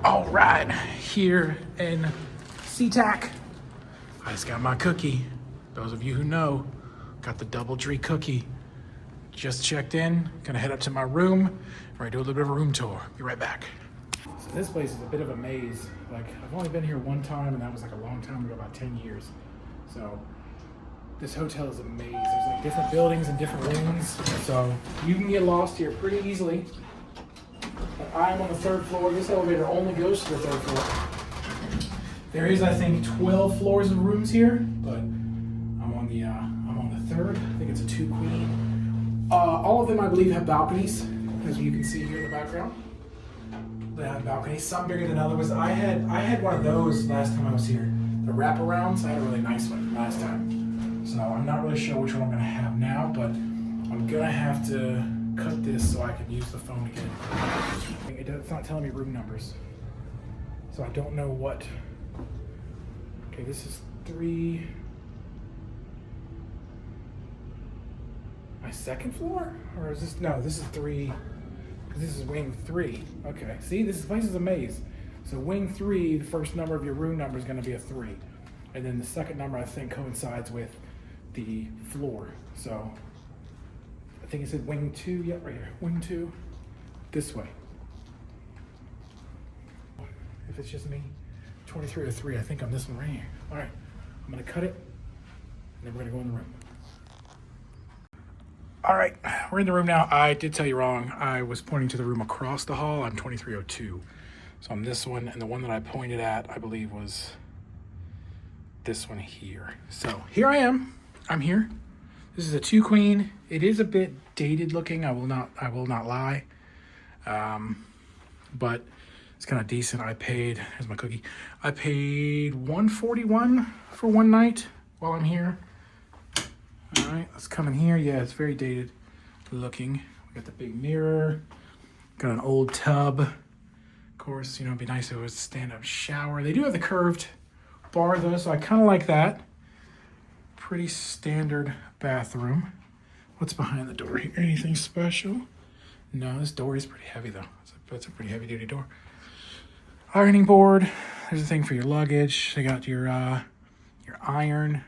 All right, here in Seatac, I just got my cookie. Those of you who know, got the DoubleTree cookie. Just checked in, gonna head up to my room, ready to do a little bit of a room tour. Be right back. So this place is a bit of a maze. Like, I've only been here one time, and that was like a long time ago, about 10 years. So this hotel is a maze. There's like different buildings and different rooms, so you can get lost here pretty easily. But I'm on the 3rd floor. This elevator only goes to the 3rd floor. There is, I think, 12 floors of rooms here, but I'm on the 3rd. I think it's a 2-queen. All of them, I believe, have balconies, as you can see here in the background. They have balconies, some bigger than others. I had one of those last time I was here. The wraparounds. I had a really nice one last time. So I'm not really sure which one I'm gonna have now, but I'm gonna have to cut this so I can use the phone again. It's not telling me room numbers, so I don't know what. Okay, this is 3. My 2nd floor, or is this? No, this is 3. This is wing 3. Okay, see, this place is a maze. So wing 3, the first number of your room number is going to be a 3, and then the second number I think coincides with the floor. So I think it said wing 2. Yep, right here. Wing 2. This way. If it's just me, 2303. I think I'm this one right here. All right, I'm gonna cut it, and then we're gonna go in the room. All right, we're in the room now. I did tell you wrong. I was pointing to the room across the hall. I'm 2302. So I'm this one, and the one that I pointed at, I believe, was this one here. So here I am. I'm here. This is a 2-queen. It is a bit dated looking. I will not lie. But it's kind of decent. Here's my cookie. I paid $141 for one night while I'm here. All right, let's come in here. Yeah, it's very dated looking. We got the big mirror. Got an old tub. Of course, you know, it'd be nice if it was a stand-up shower. They do have the curved bar though, so I kind of like that. Pretty standard bathroom. What's behind the door here? Anything special? No, this door is pretty heavy though. That's a pretty heavy duty door. Ironing board. There's a thing for your luggage. They got your iron.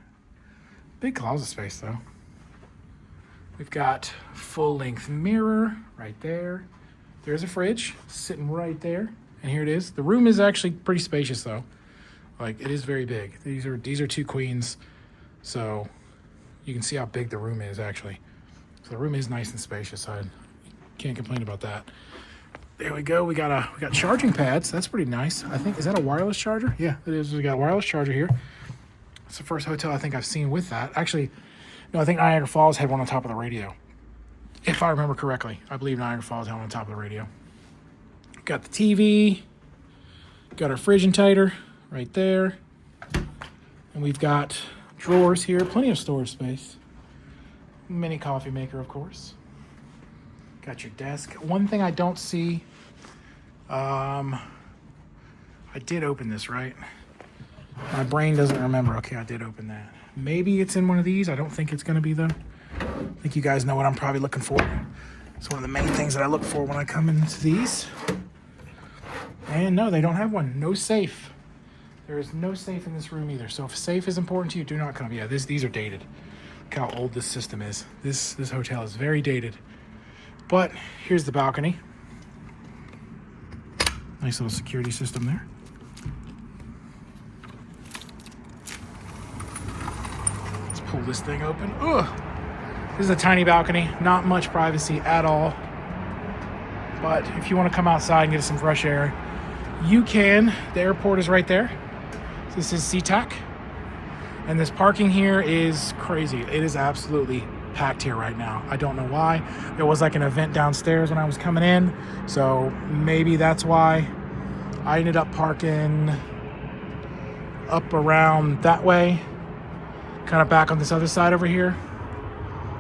Big closet space though. We've got full-length mirror right there. There's a fridge sitting right there, and here it is. The room is actually pretty spacious though. Like, it is very big. These are 2 queens, so you can see how big the room is actually. So the room is nice and spacious. I can't complain about that. There we go. We got charging pads. That's pretty nice. I think, is that a wireless charger? Yeah, it is. We got a wireless charger here. It's the first hotel I think I've seen with that. Actually, no, I think Niagara Falls had one on top of the radio. If I remember correctly, I believe Niagara Falls had one on top of the radio. Got the TV. Got our fridge and titer right there. And we've got drawers here. Plenty of storage space. Mini coffee maker, of course. Got your desk. One thing I don't see. I did open this, right? My brain doesn't remember. Okay, I did open that. Maybe it's in one of these. I don't think it's going to be though. I think you guys know what I'm probably looking for. It's one of the main things that I look for when I come into these. And no, they don't have one. No safe. There is no safe in this room either. So if a safe is important to you, do not come. Yeah, these are dated. Look how old this system is. This hotel is very dated. But here's the balcony. Nice little security system there. Let's pull this thing open. Ugh. This is a tiny balcony. Not much privacy at all. But if you want to come outside and get some fresh air, you can. The airport is right there. This is Seatac. And this parking here is crazy. It is absolutely packed here right now. I don't know why. There was like an event downstairs when I was coming in, so maybe that's why. I ended up parking up around that way, kind of back on this other side over here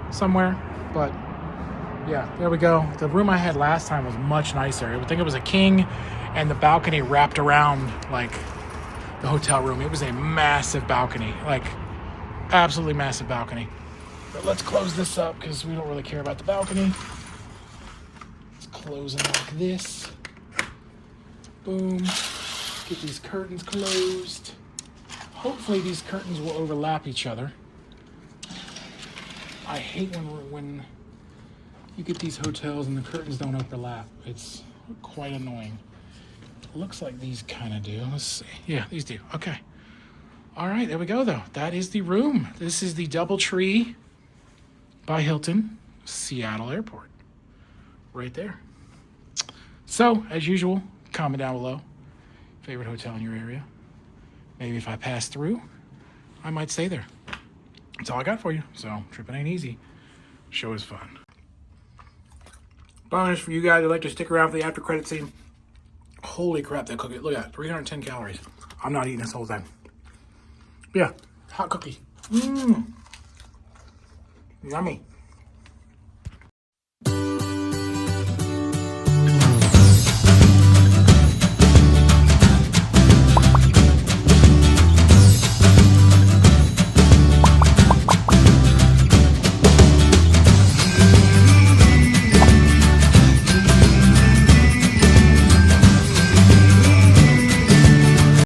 somewhere. But yeah, there we go. The room I had last time was much nicer. I think it was a king, and the balcony wrapped around like the hotel room. It was a massive balcony, like absolutely massive balcony. But let's close this up because we don't really care about the balcony. Let's close it like this. Boom. Get these curtains closed. Hopefully these curtains will overlap each other. I hate when you get these hotels and the curtains don't overlap. It's quite annoying. Looks like these kind of do. Let's see. Yeah, these do. Okay. All right, there we go, though. That is the room. This is the DoubleTree by Hilton Seattle Airport. Right there. So, as usual, comment down below. Favorite hotel in your area. Maybe if I pass through, I might stay there. That's all I got for you. So, tripping ain't easy. Show is fun. Bonus for you guys who like to stick around for the after credit scene. Holy crap, that cookie. Look at that. 310 calories. I'm not eating this whole thing. Yeah, hot cookie. Mmm. Yummy.